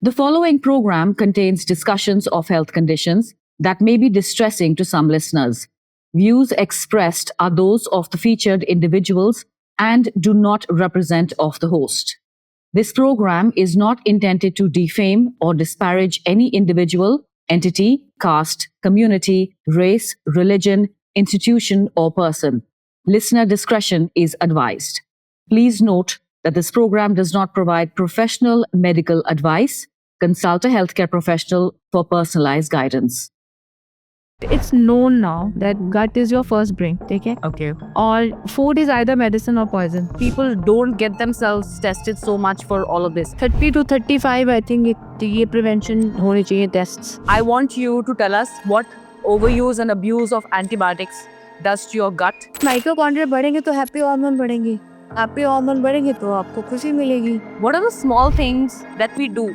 The following program contains discussions of health conditions that may be distressing to some listeners. Views expressed are those of the featured individuals and do not represent of the host. This program is not intended to defame or disparage any individual, entity, caste, community, race, religion, institution, or person. Listener discretion is advised. Please note that this program does not provide professional medical advice. Consult a healthcare professional for personalized guidance. It's known now that gut is your first brain, okay? Okay. Or food is either medicine or poison. People don't get themselves tested so much for all of this. 30 to 35, I think ये prevention होने चाहिए tests. I want you to tell us what overuse and abuse of antibiotics does to your gut. Mitochondria बढ़ेंगे तो happy hormone बढ़ेंगे. Happy hormone बढ़ेंगे तो आपको खुशी मिलेगी. What are the small things that we do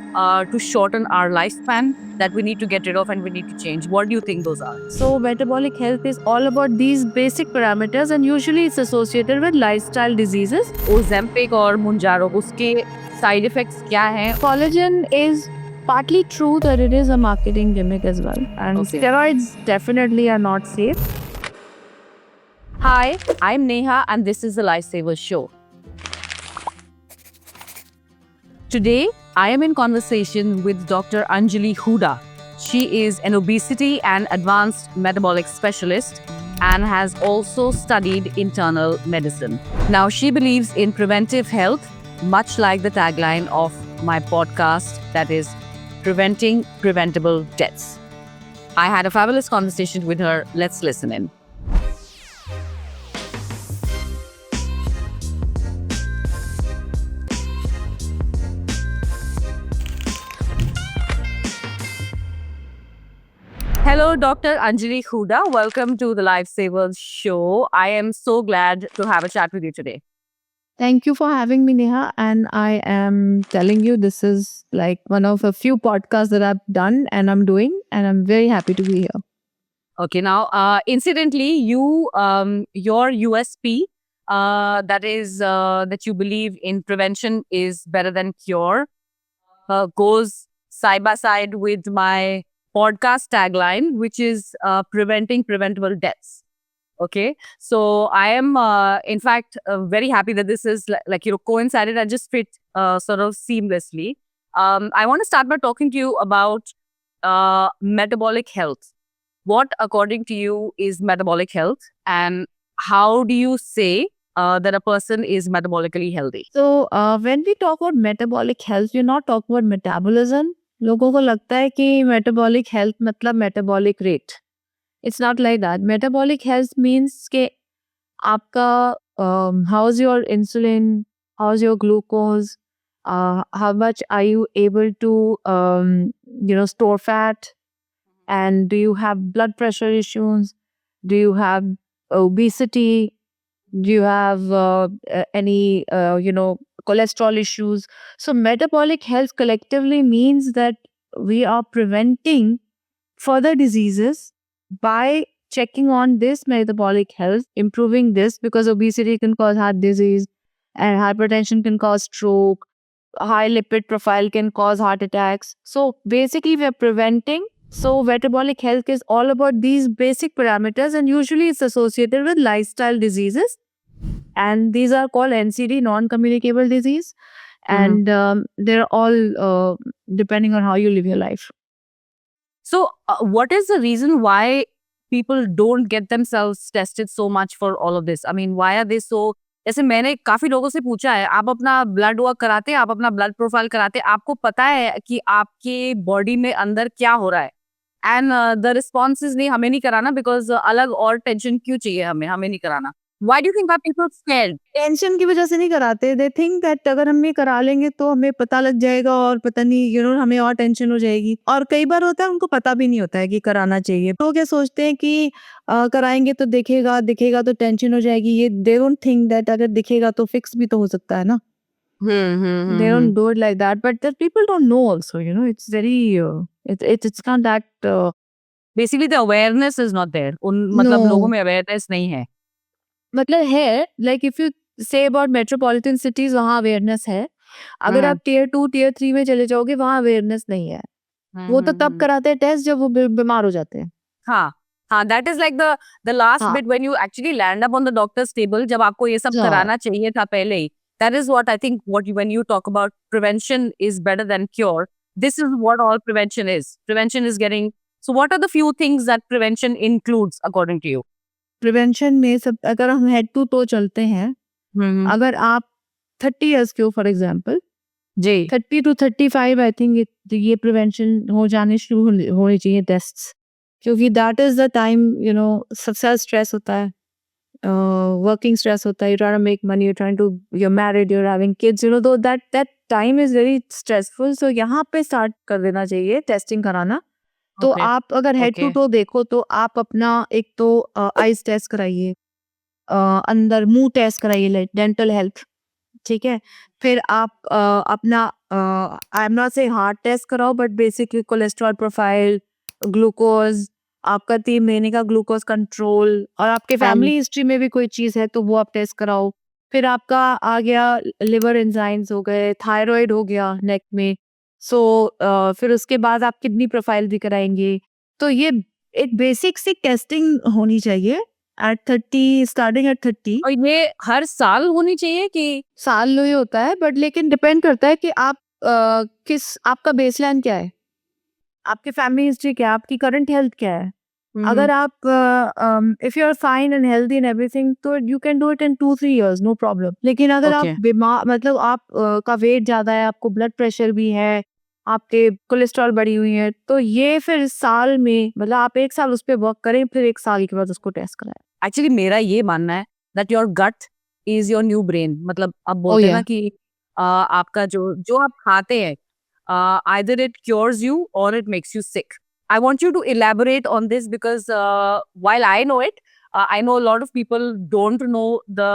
to shorten our lifespan that we need to get rid of and we need to change? What do you think those are? So metabolic health is all about these basic parameters and usually it's associated with lifestyle diseases. Ozempic और Mounjaro, उसके side effects क्या हैं? Collagen is partly true that it is a marketing gimmick as well. And Okay. steroids definitely are not safe. Hi, I'm Neha and this is the Lifesavers Show. Today, I am in conversation with Dr. Anjali Huda. She is an obesity and advanced metabolic specialist and has also studied internal medicine. Now, she believes in preventive health, much like the tagline of my podcast, that is preventing preventable deaths. I had a fabulous conversation with her. Let's listen in. Hello, Dr. Anjali Huda. Welcome to the Lifesavers Show. I am so glad to have a chat with you today. Thank you for having me, Neha. And I am telling you, this is like one of a few podcasts that I've done and I'm doing, and I'm very happy to be here. Okay, now, incidentally, your USP, that is that you believe in prevention is better than cure, goes side by side with my podcast tagline, which is preventing preventable deaths. Okay, so I am, in fact, very happy that this is coincided and just fit sort of seamlessly. I want to start by talking to you about metabolic health. What, according to you, is metabolic health, and how do you say that a person is metabolically healthy? So, when we talk about metabolic health, we're not talking about metabolism. लोगों को लगता है कि metabolic health मतलब metabolic rate. It's not like that. Metabolic health means कि आपका how's your insulin, how's your glucose, how much are you able to store fat, and do you have blood pressure issues, do you have obesity, do you have any cholesterol issues. So metabolic health collectively means that we are preventing further diseases by checking on this metabolic health, improving this, because obesity can cause heart disease and hypertension can cause stroke, high lipid profile can cause heart attacks. So basically we are preventing. So metabolic health is all about these basic parameters, and usually it's associated with lifestyle diseases, and these are called NCD, non-communicable disease, and they're all depending on how you live your life. So, what is the reason why people don't get themselves tested so much for all of this? I mean, why are they so? जैसे मैंने काफी लोगों से पूछा है, आप अपना blood work कराते हैं, आप अपना ब्लड प्रोफाइल कराते हैं, आपको पता है कि आपके बॉडी में अंदर क्या हो रहा है, एंड द रिस्पॉन्स इज नहीं, हमें नहीं कराना, बिकॉज अलग और टेंशन क्यों चाहिए, हमें नहीं कराना. Why do you think are people scared? Tension की वजह से नहीं कराते. दे थिंक दैट अगर हम ये करा लेंगे तो हमें पता लग जाएगा और पता नहीं हमें और टेंशन हो जाएगी. और कई बार होता है उनको पता भी नहीं होता है कि कराना चाहिए. तो क्या सोचते हैं कि कराएंगे तो दिखेगा तो टेंशन हो जाएगी. ये दे डोंट थिंक दैट अगर दिखेगा तो फिक्स भी तो हो सकता है ना. They don't do it like that, but the people don't know also. It's very it's not that. Basically, the awareness is not there. मतलब No. लोगों में awareness नहीं है. मतलब है, like if you say about metropolitan cities, वहाँ awareness है, अगर आप टियर 2 टियर 3 में चले जाओगे वहाँ अवेयरनेस नहीं है। वो तो तब कराते हैं टेस्ट जब वो बीमार हो जाते हैं। हाँ हाँ, that is like the last हाँ। bit when you actually land up on the doctor's table, जब आपको ये सब हाँ। कराना चाहिए था पहले ही. That is what I think when you talk about prevention is better than cure. This is what all prevention is. Prevention is getting. So what are the few things that prevention includes according to you? Prevention में सब अगर हम head to to चलते हैं, अगर आप 30 years के हो फॉर एग्जांपल, जी 30 to 35 आई थिंक ये प्रिवेंशन हो जाने शुरू होने चाहिए टेस्ट्स, क्योंकि दैट इज द टाइम सबसे स्ट्रेस होता है, वर्किंग स्ट्रेस होता है, you trying to make money, you're married, you're having kids, though that time is very stressful, so यहाँ पे स्टार्ट कर देना चाहिए टेस्टिंग कराना. तो Okay. आप अगर हेड टू Okay. टो देखो तो आप अपना एक तो आइज टेस्ट कराइए, अंदर मुंह टेस्ट कराइए, डेंटल हेल्थ, ठीक है. फिर आप अपना आई एम नॉट से हार्ट टेस्ट कराओ, but basically cholesterol profile, glucose, आपका 3 महीने का ग्लूकोज कंट्रोल, और आपके फैमिली हिस्ट्री में भी कोई चीज़ है तो वो आप टेस्ट कराओ. फिर आपका आ गया लिवर एंजाइम्स हो गए, थायराइड हो गया नेक में, सो फिर उसके बाद आप किडनी प्रोफाइल भी कराएंगे. तो ये एक बेसिक सी टेस्टिंग होनी चाहिए एट 30, स्टार्टिंग एट 30. और ये हर साल होनी चाहिए कि साल ही होता है, बट लेकिन डिपेंड करता है कि आप किस, आपका बेसलाइन क्या है, आपकी फैमिली हिस्ट्री क्या है, आपकी करंट हेल्थ क्या है. अगर आप if you are fine and healthy and everything, तो you can do it in 2-3 years, no problem. लेकिन अगर आप Okay. बीमार, मतलब आप का वेट ज्यादा है, आपको ब्लड प्रेशर भी है, आपके कोलेस्ट्रॉल बढ़ी हुई है, तो ये फिर साल में, मतलब आप 1 साल उस पर वर्क करें, फिर 1 साल के बाद उसको टेस्ट कराएं. एक्चुअली मेरा ये मानना है that your gut is your new brain. मतलब अब बोलते हैं ना yeah. कि आपका जो आप खाते हैं, either it cures you or it makes you sick. I want you to elaborate on this because while I know it, I know a lot of people don't know the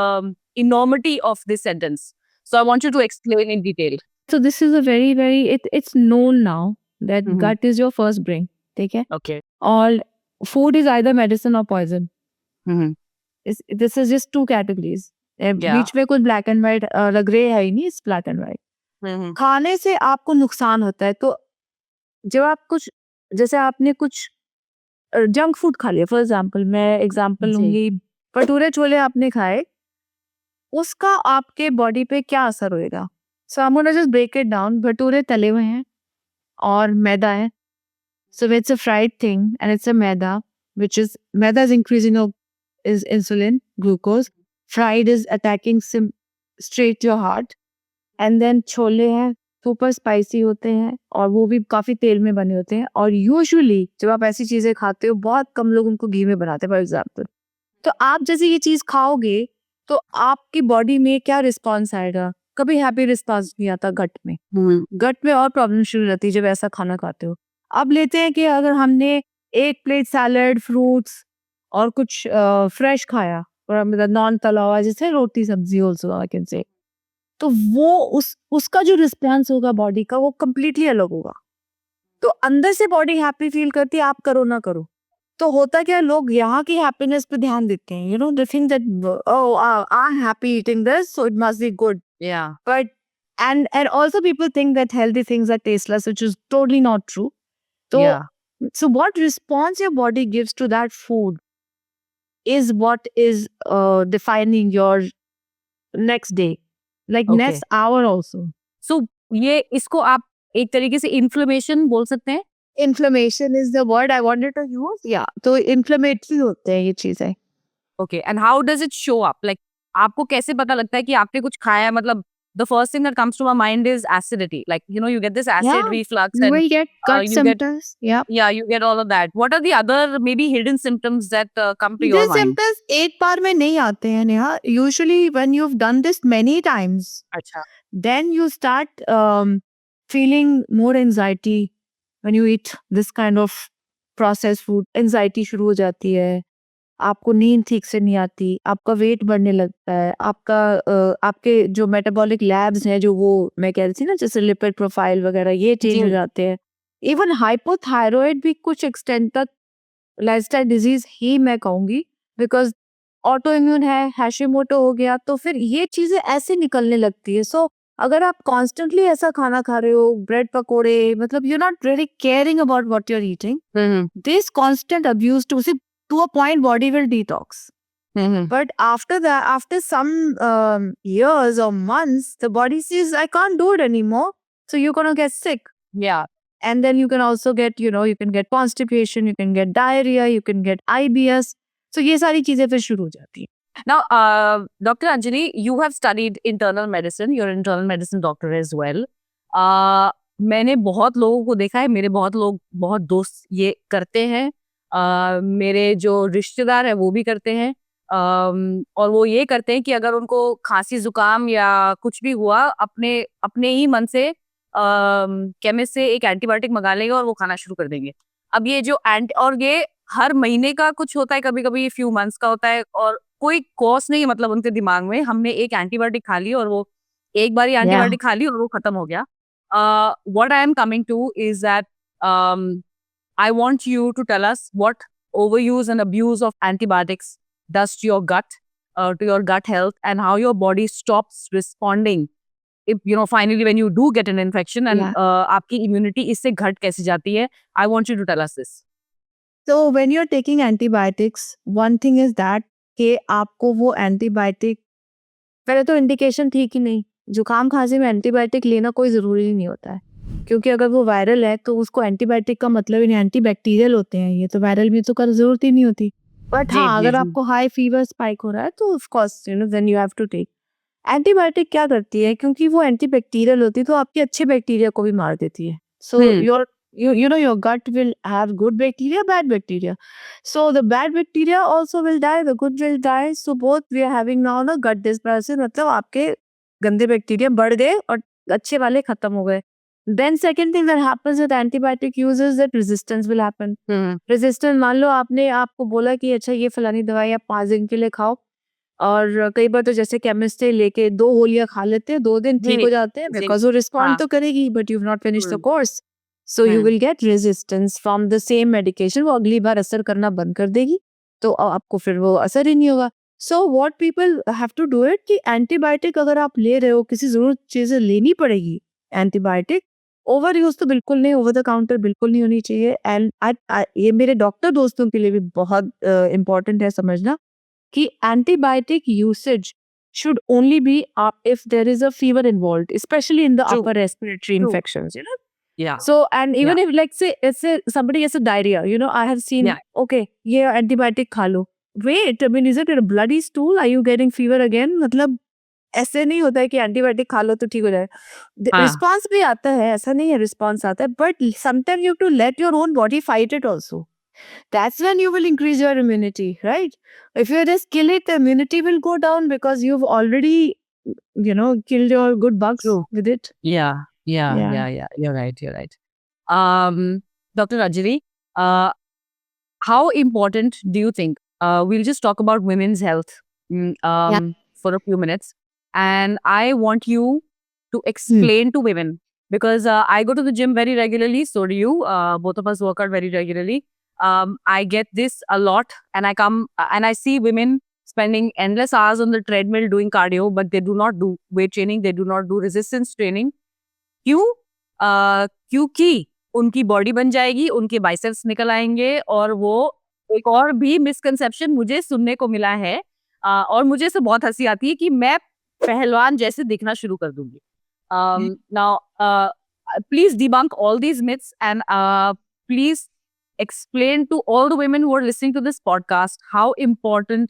enormity of this sentence. So I want you to explain in detail. So this is a very it's known now that Mhm. gut is your first brain, ठीक है. Okay. और food is either medicine or poison. Mm-hmm. This is just two categories. Yeah. बीच में कुछ black and white, grey है ही नहीं, it's black and white. Mm-hmm. खाने से आपको नुकसान होता है, तो जब आप कुछ, जैसे आपने कुछ जंक फूड खा लिया, फॉर एग्जांपल मैं एग्जांपल जी. लूंगी, भटूरे छोले आपने खाए, उसका आपके बॉडी पे क्या असर होएगा. So I am gonna just break it down. Bhature तले हुए हैं और मैदा है, so it's a fried thing and it's a maida is increasing is insulin, glucose. Fried is attacking straight your heart. And then chole हैं, सुपर स्पाइसी होते हैं और वो भी काफी तेल में बने होते हैं, और यूजुअली जब आप ऐसी चीजें खाते हो, बहुत कम लोग उनको घी में बनाते हैं फॉर एग्जाम्पल. तो आप जैसे ये चीज खाओगे तो आपकी बॉडी में क्या रिस्पॉन्स आएगा, कभी हैप्पी रिस्पॉन्स नहीं आता गट में. Mm-hmm. गट में और प्रॉब्लम शुरू रहती है जब ऐसा खाना खाते हो. अब लेते हैं कि अगर हमने 1 प्लेट सैलड, फ्रूट्स और कुछ फ्रेश खाया, और मतलब नॉन तला हुआ, जैसे रोटी सब्जी ऑल्सो आई कैन से, तो वो उसका जो रिस्पॉन्स होगा बॉडी का, वो कम्प्लीटली अलग होगा. तो अंदर से बॉडी हैप्पी फील करती है, आप करो ना करो. तो होता क्या है, लोग यहाँ की हैप्पीनेस पे ध्यान देते हैं, they think that oh I am happy eating this, so it must be good. Yeah. But and also people think that healthy things are tasteless, which is totally not true. So Yeah. so what response your body gives to that food is what is defining your next day, like Okay. next hour also. So ये इसको आप एक तरीके से inflammation बोल सकते हैं. Inflammation is the word I wanted to use. Yeah, तो inflammatory होते हैं ये चीजें. Okay. And how does it show up? Like आपको कैसे पता लगता है कि आपने कुछ खाया है? मतलब the first thing that comes to my mind is acidity. Like you get this acid Yeah, reflux You and will get gut you get- symptoms. Yeah. yeah, you get all of that. What are the other maybe hidden symptoms that come to your These mind? symptoms एक बार में नहीं आते हैं Neha. Usually when you've done this many times, अच्छा. then you start feeling more anxiety when you eat this kind of processed food. Anxiety शुरू हो जाती है, आपको नींद ठीक से नहीं आती, आपका वेट बढ़ने लगता है, आपके जो मेटाबॉलिक लैब्स हैं, जो वो मैं कह रही थी ना, जैसे लिपिड प्रोफाइल वगैरह, ये चेंज जी. हो जाते हैं. इवन हाइपोथायरॉइड भी कुछ एक्सटेंट तक लाइफस्टाइल डिजीज ही मैं कहूंगी, बिकॉज ऑटो इम्यून है, हैशिमोटो हो गया, तो फिर ये चीजें ऐसे निकलने लगती है. सो अगर आप कॉन्स्टेंटली ऐसा खाना खा रहे हो, ब्रेड पकोड़े, मतलब you not really caring about what you are eating, this constant abuse to a point body will detox. But after that, after some years or months, the body says, I can't do it anymore. So you're going to get sick. Yeah. And then you can also get, you can get constipation, you can get diarrhea, you can get IBS. So ये सारी चीजें फिर शुरू हो जाती हैं. Now, Dr. Anjali, you have studied internal medicine. You're an internal medicine doctor as well. मैंने बहुत लोगों को देखा है, मेरे बहुत दोस्त ये करते हैं. मेरे जो रिश्तेदार है वो भी करते हैं. और वो ये करते हैं कि अगर उनको खांसी जुकाम या कुछ भी हुआ, अपने ही मन से केमिस्ट से एक एंटीबायोटिक मंगा लेंगे और वो खाना शुरू कर देंगे. अब ये जो और ये हर महीने का कुछ होता है, कभी कभी फ्यू मंथ्स का होता है, और कोई कॉज नहीं है, मतलब उनके दिमाग में हमने एक एंटीबायोटिक खा ली और वो एक बार एंटीबायोटिक खा ली और वो खत्म हो गया. What I am coming two is that I want you to tell us what overuse and abuse of antibiotics does to your gut, to your gut health, and how your body stops responding. If finally when you do get an infection and आपकी immunity इससे घट कैसे जाती है? I want you to tell us this. So when you're taking antibiotics, one thing is that कि आपको वो antibiotic, पहले तो इंडिकेशन थी कि नहीं, जुकाम खांसी में एंटीबायोटिक लेना कोई ज़रूरी नहीं होता है, क्योंकि अगर वो वायरल है तो उसको एंटीबायोटिक का मतलब ही नहीं, एंटीबैक्टीरियल होते हैं ये, तो वायरल में तो कर जरूरत ही नहीं होती. बट हाँ, अगर आपको हाई फीवर स्पाइक हो रहा है तो of course then you have to take. Antibiotic क्या करती है, क्योंकि वो एंटीबैक्टीरियल होती है तो आपके अच्छे बैक्टीरिया को भी मार देती है. सो your gut will have good bacteria, bad bacteria. So the bad bacteria also will die, the good will die. So both we are having now ना gut dysbiosis, मतलब आपके गंदे बैक्टीरिया बढ़ गए और अच्छे वाले खत्म हो गए. Then second thing that happens with antibiotic use is that resistance will happen. Resistance, मान लो आपको बोला कि अच्छा ये फलानी दवाई आप 5 दिन के लिए खाओ, और कई बार तो जैसे केमिस्ट से लेके 2 गोलियां खा लेते हैं, 2 दिन ठीक हो जाते हैं, बिकॉज वो रिस्पॉन्ड तो करेगी, but you have not finish the course, so you will get resistance from the same medication. वो अगली बार असर करना बंद कर देगी, तो आपको फिर वो असर ही नहीं होगा. So what people have to do it कि एंटीबायोटिक अगर आप ले रहे हो, किसी जरूरत चीजें लेनी पड़ेगी एंटीबायोटिक. ओवर यूज तो बिल्कुल नहीं, ओवर द काउंटर बिल्कुल नहीं होनी चाहिए. एंड ये मेरे डॉक्टर दोस्तों के लिए भी बहुत इंपॉर्टेंट है समझना कि antibiotic usage should only be if there is a fever involved, especially in the upper respiratory infections, Yeah. So, and even if like say somebody has a diarrhea, I have seen, okay, ये antibiotic खा लो. Wait, I mean, is it a bloody stool? Are you getting fever again? मतलब ऐसे नहीं होता है कि antibiotic खा लो तो ठीक हो जाए. रिस्पॉन्स भी आता है, ऐसा नहीं है रिस्पॉन्स आता है, but sometime you to let your own body fight it also. That's when you will increase your immunity, right? If you just kill it, the immunity will go down because you've already, killed your good bugs with it. Yeah. You're right. Dr. Rajari, how important do you think? We'll just talk about women's health for a few minutes, and I want you to explain to women, because I go to the gym very regularly. So do you. Both of us work out very regularly. I get this a lot, and I come and I see women spending endless hours on the treadmill doing cardio, but they do not do weight training. They do not do resistance training. क्यों? क्योंकि उनकी body बन जाएगी, उनके biceps निकल आएंगे, और वो एक और भी मिसकंसेप्शन मुझे सुनने को मिला है, और मुझे इससे बहुत हंसी आती है कि मैं पहलवान जैसे दिखना शुरू कर दूंगी. Now, please debunk all these myths, and please explain to all the women who are listening to this podcast how important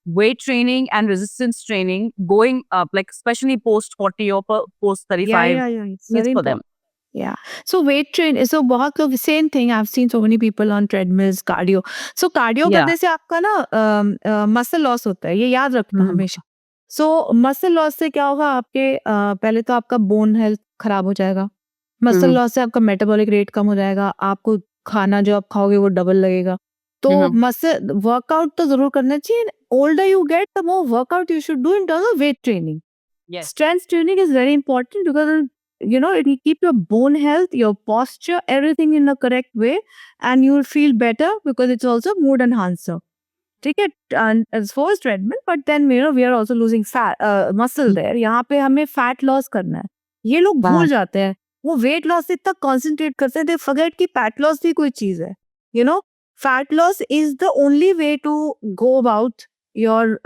weight training and resistance training going up, like especially post 40 or post 35 is for them. Yeah. So weight train, so बहुत लोग same thing. I've seen so many people on treadmills, cardio. So cardio करने से आपका ना muscle loss होता है, ये याद रखना हमेशा. So muscle loss से क्या होगा, आपके पहले तो आपका bone health खराब हो जाएगा. Muscle loss से आपका metabolic rate कम हो जाएगा, आपको खाना जो आप खाओगे वो डबल लगेगा. तो मसल वर्कआउट तो जरूर करना चाहिए. Older you get, the more workout you should do in terms of weight training. Yes. Strength training is very important because it will keep your bone health, your posture, everything in the correct way, and you will feel better because it's also mood enhancer. ठीक है, forced treadmill, but then we are also losing muscle there. यहाँ पे हमें fat loss करना है. ये लोग भूल जाते हैं. वो weight loss से इतना concentrate करते हैं, they forget कि fat loss भी कोई चीज है. Fat loss is the only way to go about your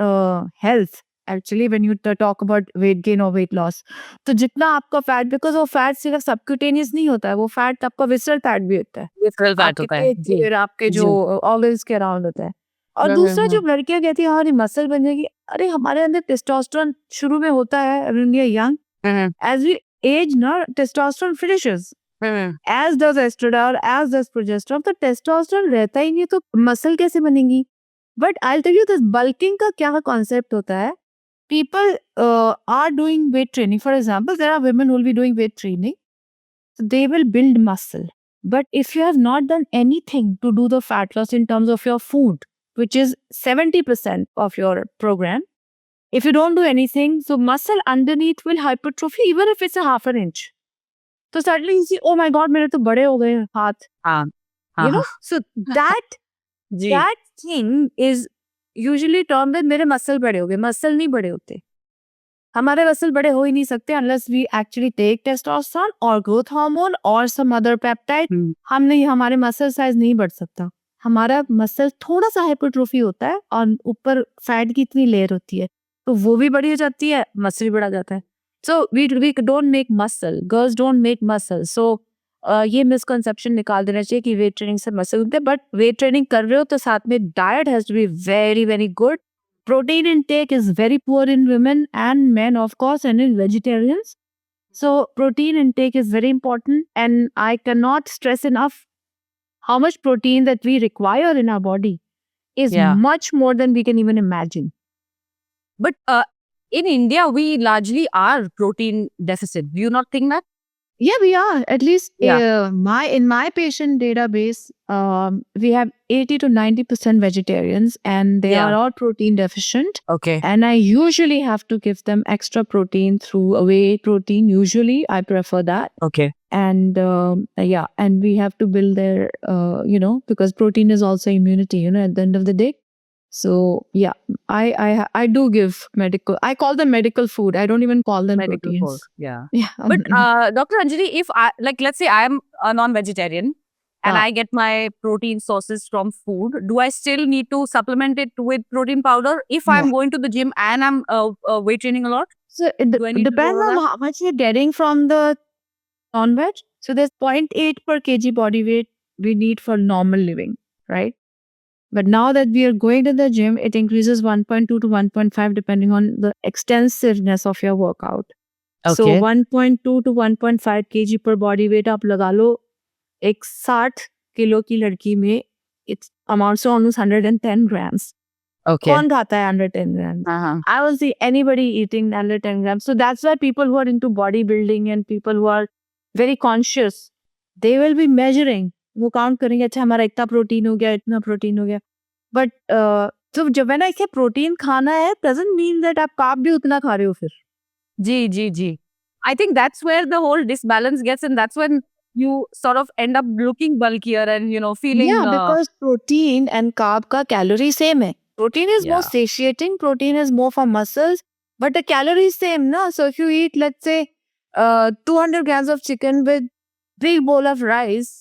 health. Actually, when you talk about weight gain or weight loss, तो जितना आपका फैट, बिकॉज वो फैट सिर्फ सबक्यूटेनियस नहीं होता है, वो फैट आपका विसरल फैट भी होता है, Visceral fat आपके होता है. पेट फिर आपके जो ऑर्गन्स के अराउंड होता है. और दूसरा जो लड़कियां कहती है हमारी मसल बन जाएगी, अरे हमारे अंदर टेस्टोस्टेरोन शुरू में होता है when we are young. As we age ना, testosterone finishes. As does estradiol, as does progesterone. तो testosterone रहता ही नहीं तो मसल कैसे बनेगी? But I'll tell you this, bulking का क्या concept होता है? People are doing weight training. For example, there are women who will be doing weight training. So they will build muscle. But if you have not done anything to do the fat loss in terms of your food, which is 70% of your program, if you don't do anything, so muscle underneath will hypertrophy even if it's a half an inch. So suddenly you see, oh my God, मेरे तो बड़े हो गए हाथ. So that thing is usually termed as मेरे muscle बड़े हो गए. मसल नहीं बड़े होते. हमारे मसल बड़े हो ही नहीं सकते unless we actually take testosterone or growth hormone or some other peptide. हमारे मसल साइज नहीं बढ़ सकता. हमारा मसल थोड़ा सा हाइपरट्रोफी होता है और ऊपर फैट की इतनी लेयर होती है, तो वो भी बड़ी हो जाती है, मसल भी बढ़ा जाता है. So we don't make muscle. Girls don't make muscle. So ये मिसकंसेप्शन निकाल देना चाहिए कि वेट ट्रेनिंग से मसल होते हैं. बट वेट ट्रेनिंग कर रहे हो तो साथ में diet has to be very very good. Protein intake is very poor in women and men, of course, and in vegetarians. So protein intake is very important, and I cannot stress enough how much protein that we require in our body is much more than we can even imagine. But in India, we largely are protein deficit. Do you not think that? Yeah, we are. At least in my patient database, we have 80 to 90% vegetarians, and they are all protein deficient. Okay. And I usually have to give them extra protein through whey protein. Usually, I prefer that. Okay. And and we have to build their, because protein is also immunity. At the end of the day. So yeah, I do give medical. I call them medical food. I don't even call them Medical proteins. food. Yeah. Yeah. But Dr. Anjali, if I let's say I am a non-vegetarian and I get my protein sources from food, do I still need to supplement it with protein powder if I'm going to the gym and I'm weight training a lot? So it depends on how much you're getting from the non-veg. So there's 0.8 per kg body weight we need for normal living, right? But now that we are going to the gym, it increases 1.2 to 1.5 depending on the extensiveness of your workout. Okay. So 1.2 to 1.5 kg per body weight आप लगा लो एक 60 kilo की लड़की में, it amounts to almost 110 grams. Okay. कौन खाता है 110 grams? I don't see anybody eating 110 grams. So that's why people who are into bodybuilding and people who are very conscious, they will be measuring. वो count करेंगे, अच्छा हमारा इतना protein हो गया, इतना प्रोटीन हो गया. बट तो जब मैंने ऐसे प्रोटीन खाना है, doesn't mean that आप कार्ब भी उतना खा रहे हो फिर. जी. I think that's where the whole disbalance gets, and that's when you sort of end up looking bulkier and feeling. Yeah, because protein and carb का calorie same है. Protein is more Yeah. satiating. Protein is more for muscles, but the calorie is same, na? So if you eat, let's say, 200 grams of chicken with big bowl of rice,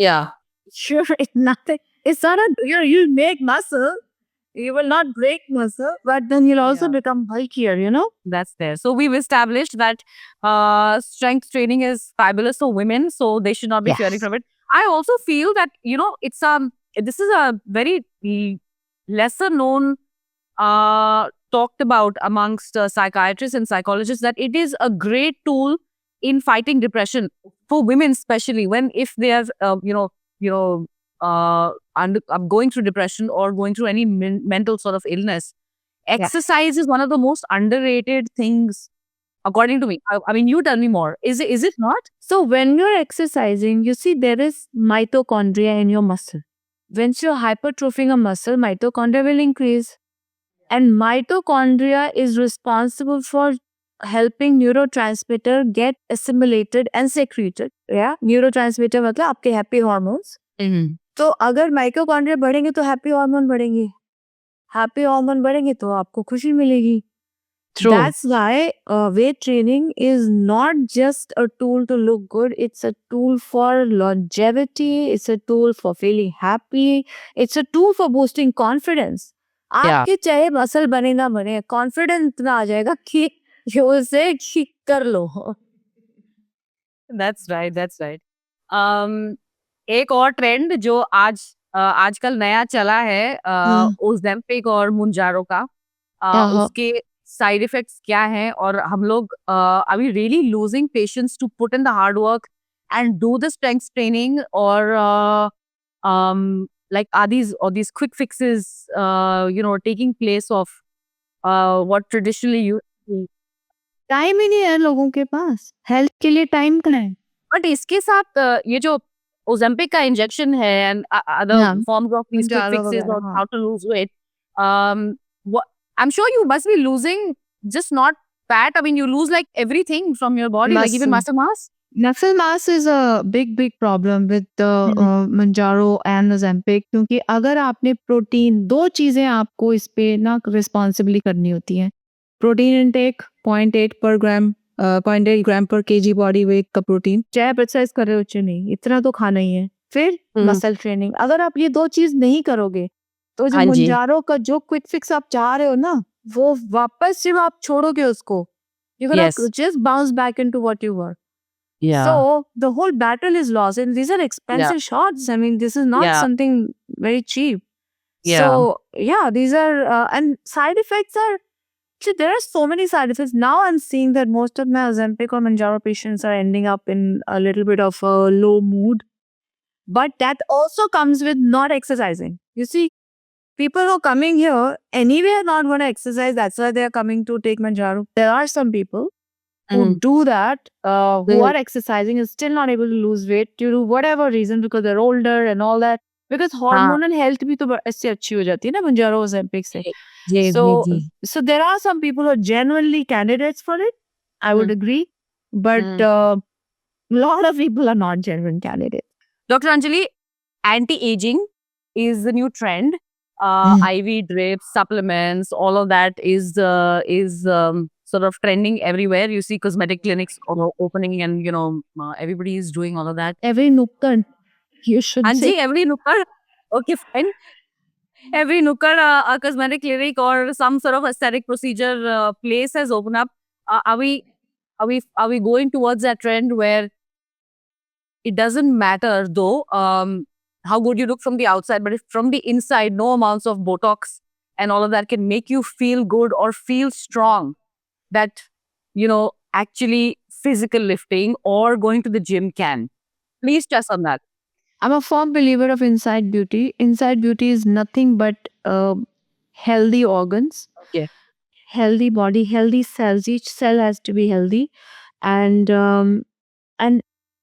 Yeah. sure, it's nothing. It's not you make muscle. You will not break muscle, but then you'll also become bulkier, That's there. So we've established that strength training is fabulous for women, so they should not be fearing from it. I also feel that it's this is a very lesser known talked about amongst psychiatrists and psychologists, that it is a great tool in fighting depression for women, especially when if they are going through depression or going through any mental sort of illness. Exercise is one of the most underrated things, according to me. I mean, you tell me more. Is it not? So when you're exercising, you see there is mitochondria in your muscle. When you're hypertrophying a muscle, mitochondria will increase. And mitochondria is responsible for helping neurotransmitter get assimilated and secreted. Yeah, neurotransmitter मतलब आपके happy hormones. तो अगर mitochondria बढ़ेंगे तो happy hormone बढ़ेंगे. Happy hormone बढ़ेंगे तो आपको खुशी मिलेगी. True. That's why weight training is not just a tool to look good. It's a tool for longevity. It's a tool for feeling happy. It's a tool for boosting confidence. Yeah. आपके चाहे muscle बने ना बने, confidence इतना आ जाएगा कि उसे कर लो. That's right. That's right. एक और ट्रेंड जो आजकल नया चला है ओज़ेम्पिक और मुंजारो का. उसके साइड इफेक्ट्स क्या हैं और हम लोग are we really losing patience to put in the hard work and do the strength training और like are these quick fixes taking place of what traditionally you. Time ही नहीं है लोगों के पास. हेल्थ के लिए टाइम कहाँ है? बट इसके साथ ये जो ओज़ेम्पिक का इंजेक्शन है and other forms of these quick मुंजारो fixes वगैरह, on हाँ. how to lose weight, I'm sure you must be losing just not fat. I mean, you lose like everything from your body, like even muscle mass. Muscle mass is a big problem with the Mounjaro and Ozempic, क्योंकि अगर आपने protein, दो चीजें आपको इस पे ना responsibly करनी होती हैं. प्रोटीन इनटेक 0.8 पर ग्राम 0.8 ग्राम पर केजी बॉडी वेट का प्रोटीन, चाहे आप एक्सरसाइज कर रहे हो चाहे नहीं, इतना तो खाना ही है. फिर मसल ट्रेनिंग. अगर आप ये दो चीज नहीं करोगे तो जो हाँ जी. मुंजारो का जो क्विक फिक्स आप चाह रहे हो ना, वो वापस जब आप छोड़ोगे उसको, you're gonna Yes. just bounce back into what you were. Yeah. So the whole battle is lost, and these are expensive shots. I mean, this is not Yeah. something very cheap. Yeah. So yeah, these are and side effects are. See, there are so many side effects. Now I'm seeing that most of my Ozempic or Mounjaro patients are ending up in a little bit of a low mood, but that also comes with not exercising. You see, people who are coming here anyway are not going to exercise. That's why they are coming to take Mounjaro. There are some people who do that, who are exercising and still not able to lose weight due to whatever reason, because they're older and all that. Because hormonal health भी तो इससे अच्छी हो जाती है ना Mounjaro Ozempic से. So there are some people who are genuinely candidates for it. I would agree, but a lot of people are not genuine candidates. Dr. Anjali, anti-aging is the new trend. IV drips, supplements, all of that is sort of trending everywhere. You see cosmetic clinics opening, and everybody is doing all of that. Every nukkad, you should Anji, say. every nukkad. Okay, fine. Every nukkad, a cosmetic clinic or some sort of aesthetic procedure place has opened up. Are we going towards that trend where it doesn't matter though how good you look from the outside, but if from the inside, no amounts of Botox and all of that can make you feel good or feel strong, that actually physical lifting or going to the gym can. Please stress on that. I'm a firm believer of inside beauty. Inside beauty is nothing but healthy organs, healthy body, healthy cells. Each cell has to be healthy, and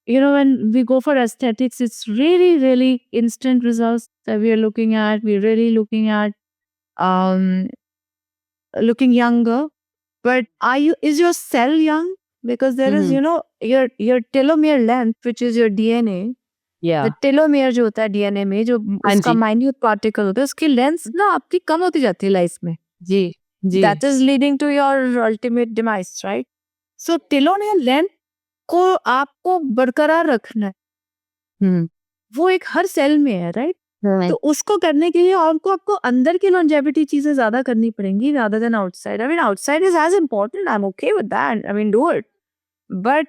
when we go for aesthetics, it's really instant results that we are looking at. We're really looking at looking younger. But is your cell young? Because there is your telomere length, which is your DNA. Yeah. The telomere जो होता है DNA में, जो उसका minute particle होता है, उसकी length ना आपकी कम होती जाती है life में. जी. That is leading to your ultimate demise, right? So telomere length को आपको बरकरार रखना है. वो एक हर सेल में है, right? तो उसको करने के लिए आपको अंदर की longevity चीजें ज्यादा करनी पड़ेंगी rather than outside. I mean, outside is as important. I'm okay with that. I mean, do it. But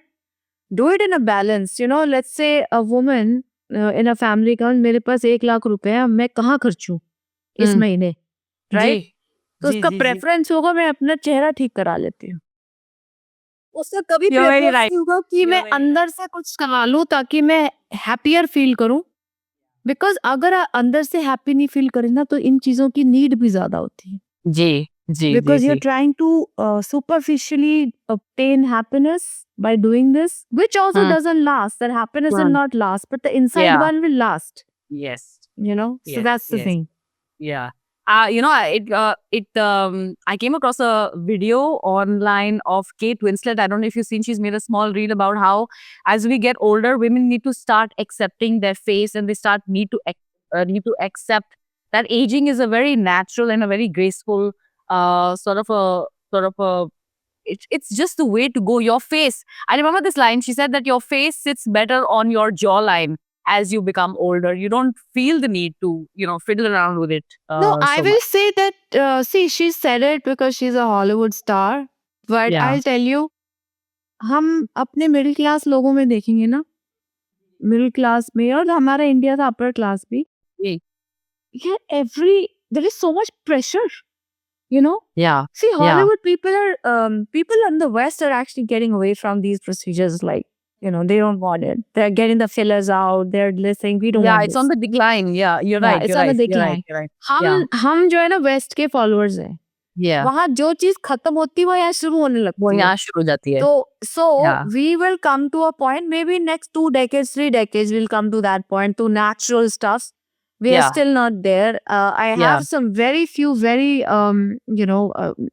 do it in a balance. Let's say a woman in a family comes, मेरे पास 1 लाख रुपए हैं, मैं कहाँ खर्चूं इस महीने, right? तो उसका preference होगा मैं अपना चेहरा ठीक करा लेती हूँ. उसका कभी preference नहीं होगा कि मैं अंदर से कुछ करा लूं ताकि मैं happier feel करूं. Because अगर अंदर से happy नहीं feel करें ना, तो इन चीजों की need भी ज्यादा होती है. जी. Because you're trying to superficially obtain happiness by doing this, which also doesn't last. That happiness will not last, but the inside one will last. Yes. So that's the thing. Yeah. I came across a video online of Kate Winslet. I don't know if you've seen, she's made a small reel about how as we get older, women need to start accepting their face, and they need to accept that aging is a very natural and a very graceful sort of a it's just the way to go. Your face. I remember this line. She said that your face sits better on your jawline as you become older. You don't feel the need to, fiddle around with it No, I so will much. say that, see, she said it because she's a Hollywood star. But Yeah. I'll tell you, हम अपने middle class लोगों में देखेंगे ना, middle class में और हमारा India था अपर क्लास भी, Yeah. there is so much pressure, you know. Yeah. See, Yeah. Hollywood people in the West are actually getting away from these procedures. Like, they don't want it. They're getting the fillers out. They're listening. We don't Yeah, want it's this. on the decline. Yeah, you're Yeah, right. it's You're on the right. You're right. decline. You're right. हम जो है ना waste के followers हैं, Yeah. वहाँ जो चीज खत्म होती है वो यहाँ शुरू होने वो लगती है. यहाँ शुरू हो जाती है. So Yeah. we will come to a point, maybe next 2 decades, 3 decades, we'll come to that point, to natural stuff. We are Yeah. still not there. I Yeah. have some very few, very,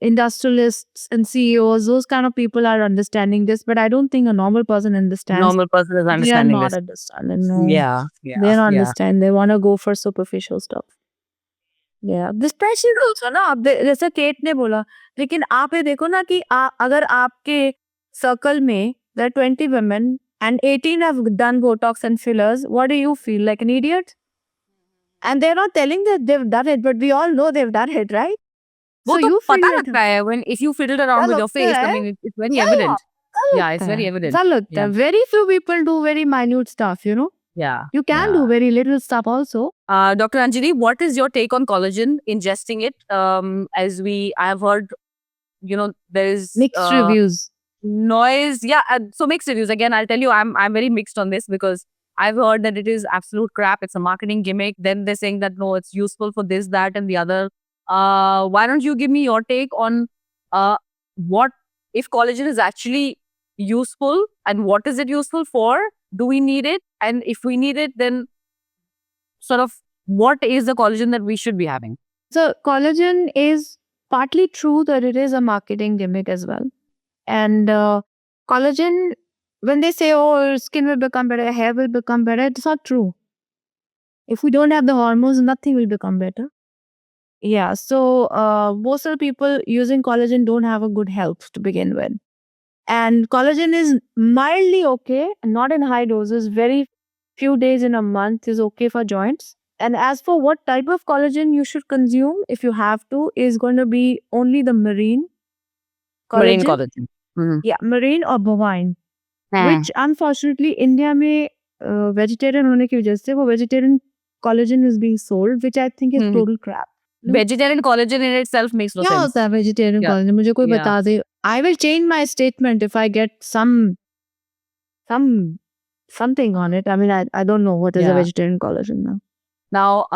industrialists and CEOs, those kind of people are understanding this, but I don't think a normal person understands. Normal person is They are understanding not this. understanding. No. Yeah. Yeah. They don't yeah. understand. They want to go for superficial stuff. Yeah. This pressure also ना, आप जैसे cat ने बोला, लेकिन आप ये देखो ना कि अगर आपके सर्कल में there are 20 women and 18 have done Botox and fillers, what do you feel, like an idiot? And they're not telling that they've done it, but we all know they've done it, right? वो So तो you पता feel it. लगता है when if you fiddle around with your लगता face. I है. mean, it's very Yeah, evident. ऐसा Yeah, it's लगता very है. evident. ऐसा लगता है. Yeah. Very few people do very minute stuff, Yeah. You can Yeah. do very little stuff also. Dr. Anjali, what is your take on collagen, ingesting it? I have heard, there is Mixed reviews. noise. Yeah, so mixed reviews. Again, I'll tell you, I'm very mixed on this because I've heard that it is absolute crap. It's a marketing gimmick. Then they're saying that no, it's useful for this, that, and the other. Why don't you give me your take on what if collagen is actually useful and what is it useful for? Do we need it? And if we need it, then sort of what is the collagen that we should be having? So collagen is partly true that it is a marketing gimmick as well. And collagen, when they say, oh, your skin will become better, hair will become better, it's not true. If we don't have the hormones, nothing will become better. Yeah, so most of the people using collagen don't have a good health to begin with. And collagen is mildly okay, not in high doses, very few days in a month is okay for joints. And as for what type of collagen you should consume, if you have to, is going to be only the marine Marine collagen. collagen. Mhm. Yeah, marine or bovine. Hmm. Which unfortunately India में vegetarian होने की वजह से वो vegetarian collagen is being sold, which I think is Mhm. total crap. No. Vegetarian collagen in itself makes no क्या sense. होता है vegetarian Yeah. collagen? मुझे कोई Yeah. बता दे. I will change my statement if I get something on it. I mean, I don't know what is a Yeah. vegetarian collagen now. Now,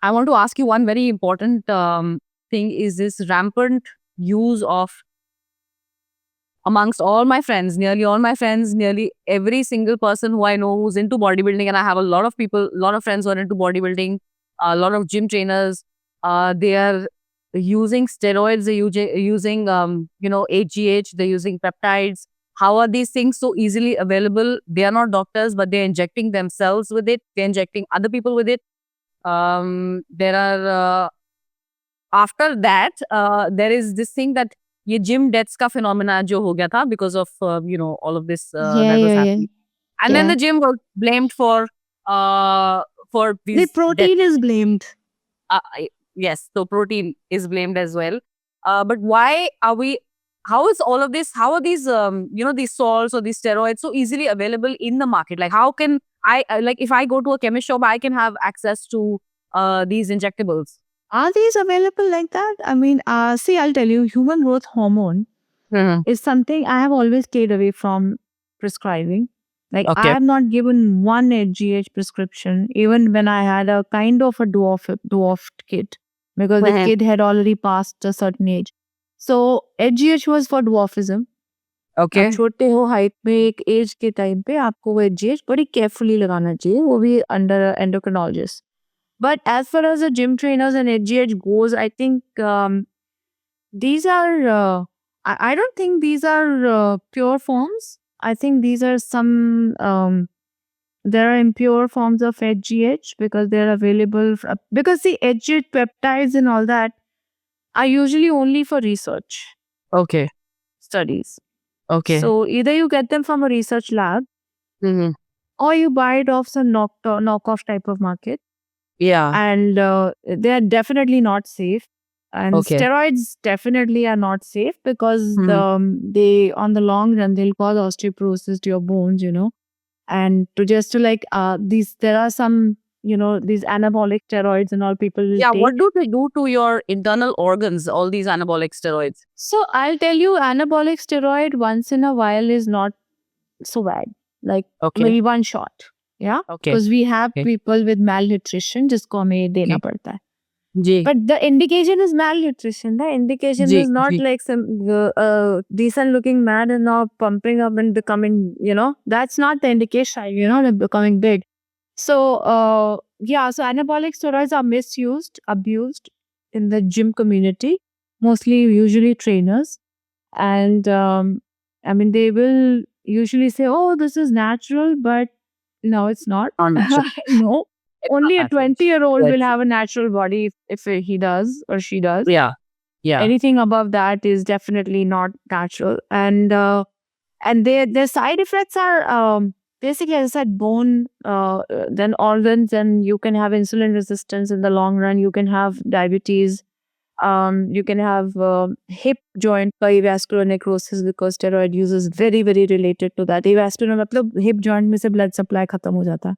I want to ask you one very important thing is this rampant use of amongst all my friends, nearly every single person who I know who's into bodybuilding, and I have a lot of friends who are into bodybuilding, a lot of gym trainers, they are using steroids, they're using, HGH, they're using peptides. How are these things so easily available? They are not doctors, but they're injecting themselves with it. They're injecting other people with it. There are, after that, there is this thing that ये gym deaths का phenomena जो हो गया था because of, all of this that was happening. And then Yeah. the gym was blamed for The these protein is blamed. yes, so protein is blamed as well. But why are we? How is all of this? How are these, these salts or these steroids so easily available in the market? Like, how can I, like, if I go to a chemist shop, I can have access to these injectables? Are these available like that? I mean, see, I'll tell you, human growth hormone is something I have always stayed away from prescribing. Like, Okay. I have not given one HGH prescription, even when I had a kind of a dwarfed kid, because the Mhm. kid had already passed a certain age. So, HGH was for dwarfism. Okay. आप छोटे हो height में एक as के time पे आपको वो HGH बड़ी केयरफुली लगाना चाहिए, वो भी under endocrinologist. But as far as the gym trainers and HGH goes, I think these are, I don't think these are pure forms. I think these are some there are impure forms of HGH because they're available. Because the HGH peptides and all that are usually only for research Okay. studies. Okay. So either you get them from a research lab Mm-hmm. or you buy it off some knockoff type of market. Yeah. And they are definitely not safe. And Okay. steroids definitely are not safe because they, on the long run, they'll cause osteoporosis to your bones, you know. And there are some, you know, these anabolic steroids and all people will Yeah. take. What do they do to your internal organs? All these anabolic steroids. So I'll tell you, anabolic steroid once in a while is not so bad. Like Okay. maybe one shot. Yeah. Okay. Because we have Okay. people with malnutrition, जिसको हमें देना पड़ता है. जी. But the indication is malnutrition. The indication ji, is not ji. like some decent looking man and now pumping up and becoming, you know, that's not the indication, you know, like becoming big. So, so anabolic steroids are misused, abused in the gym community, mostly usually trainers. And I mean, they will usually say, oh, this is natural, but no, it's not. Not natural. No. It's Only not a natural. 20-year-old Yes. will have a natural body if he does or she does. Yeah. Yeah. Anything above that is definitely not natural. And their side effects are basically, as I said, bone, then organs, and you can have insulin resistance in the long run. You can have diabetes. You can have hip joint avascular necrosis because steroid use is very, very related to that. Avascular मतलब hip joint में से blood supply खत्म हो जाता है.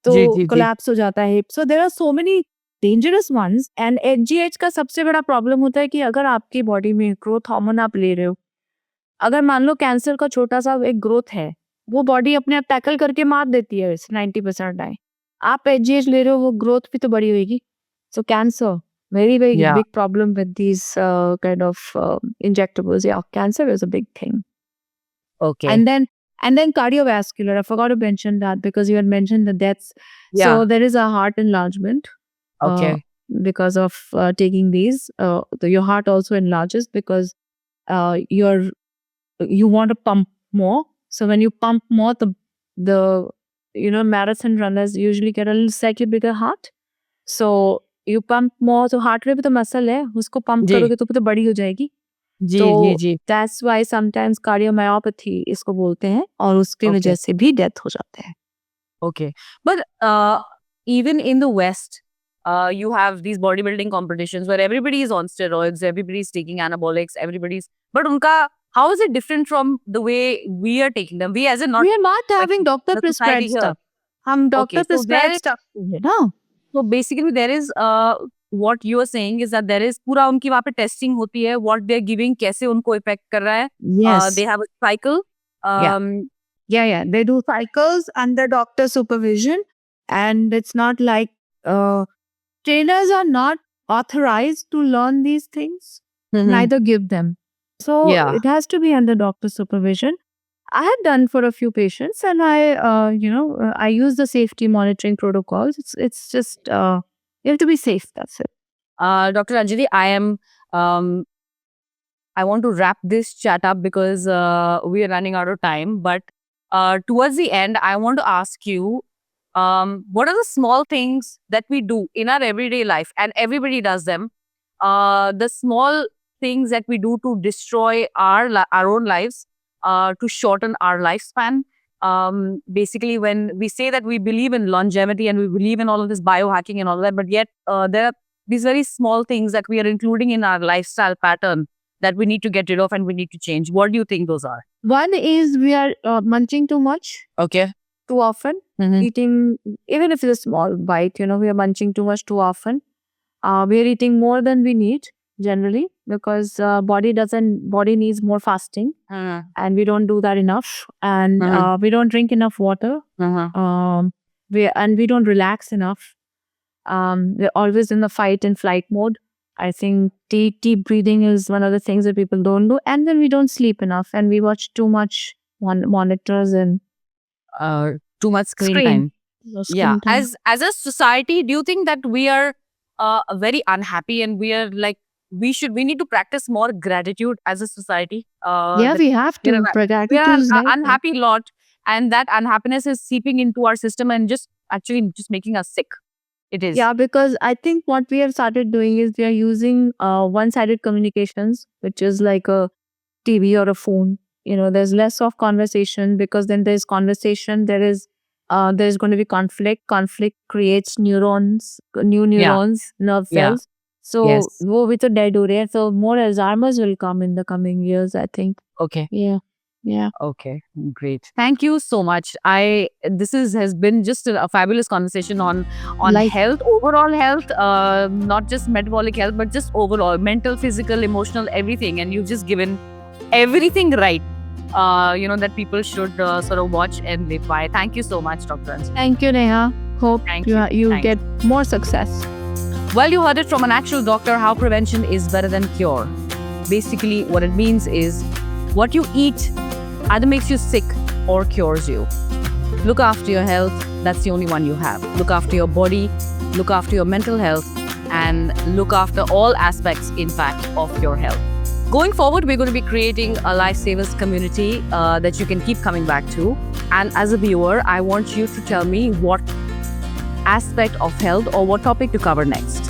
जी, जी, तो जी. collapse हो जाता है hip. So there are so many dangerous ones. And HGH का सबसे बड़ा problem होता है कि अगर आपकी body में growth hormone आप ले रहे हो, अगर मान लो कैंसर का छोटा सा एक ग्रोथ है, वो बॉडी अपने आप टैकल करके मार देती है 90% टाइम. आप HGH ले रहे हो, वो ग्रोथ भी तो बड़ी होगी. So cancer, very, very Yeah. big problem with these kind of injectables. Yeah, cancer is a big thing. Okay. And then cardiovascular. I forgot to mention that because you had mentioned the deaths. Yeah. So there is a heart enlargement. Okay. Because of taking these, your heart also enlarges because you want to pump more. So when you pump more, the marathon runners usually get a little slightly bigger heart. So you pump more, so heart rate भी तो muscle है, उसको pump जी. करोगे तो बड़ी हो जाएगी. जी, तो जी, जी. that's why sometimes cardiomyopathy इसको बोलते हैं और उसकी Okay. वजह से भी डेथ हो जाते हैं. Okay. But even in the West, you have these bodybuilding competitions where everybody is on steroids, everybody's taking anabolics, but unka, how is it different from the way we are taking them? We as in not We are not having doctor the prescribed society here. stuff. हम doctor Okay, so prescribed there- stuff है ना. So basically there is what you are saying is that there is पूरा उनकी वहाँ पे testing होती है, what they are giving कैसे उनको affect कर रहा है. Yes. They have a cycle. Yeah. They do cycles under doctor supervision, and it's not like trainers are not authorized to learn these things. Mhm. Neither give them. So Yeah. it has to be under doctor supervision. I have done for a few patients, and I use the safety monitoring protocols. It's just you have to be safe. That's it. Dr. Anjali, I want to wrap this chat up because we are running out of time. But towards the end, I want to ask you, what are the small things that we do in our everyday life? And everybody does them. The small things that we do to destroy our own lives, to shorten our lifespan. Basically, when we say that we believe in longevity and we believe in all of this biohacking and all that, but yet there are these very small things that we are including in our lifestyle pattern that we need to get rid of and we need to change. What do you think those are? One is we are munching too much, Okay. too often. Mhm. Eating, even if it's a small bite, we are munching too much too often. We are eating more than we need generally because body needs more fasting, and we don't do that enough. And we don't drink enough water. We don't relax enough. We're always in the fight and flight mode. I think deep breathing is one of the things that people don't do. And then we don't sleep enough, and we watch too much monitors and Too much screen time. Yeah. As a society, do you think that we are very unhappy and we are like, we need to practice more gratitude as a society? we have to. We are unhappy a lot. and that unhappiness is seeping into our system and just making us sick. It is. Yeah, because I think what we have started doing is we are using one-sided communications, which is like a TV or a phone. There's less of conversation, because then there's conversation, there's going to be conflict. Conflict creates new neurons, nerve Yeah. cells. So Yes. wo bhi to dead ho rahe hain. So more Alzheimer's will come in the coming years, I think. Okay. Yeah. Okay, great. Thank you so much. This has been just a fabulous conversation on Life. health, overall health, not just metabolic health, but just overall mental, physical, emotional, everything. And you've just given everything right. That people should sort of watch and live by. Thank you so much, Dr. Anjali. Thank you, Neha. Hope Thank you you. Thank get more success. Well, you heard it from an actual doctor how prevention is better than cure. Basically, what it means is what you eat either makes you sick or cures you. Look after your health. That's the only one you have. Look after your body, look after your mental health, and look after all aspects, in fact, of your health. Going forward, we're going to be creating a Lifesavers community that you can keep coming back to. And as a viewer, I want you to tell me what aspect of health or what topic to cover next.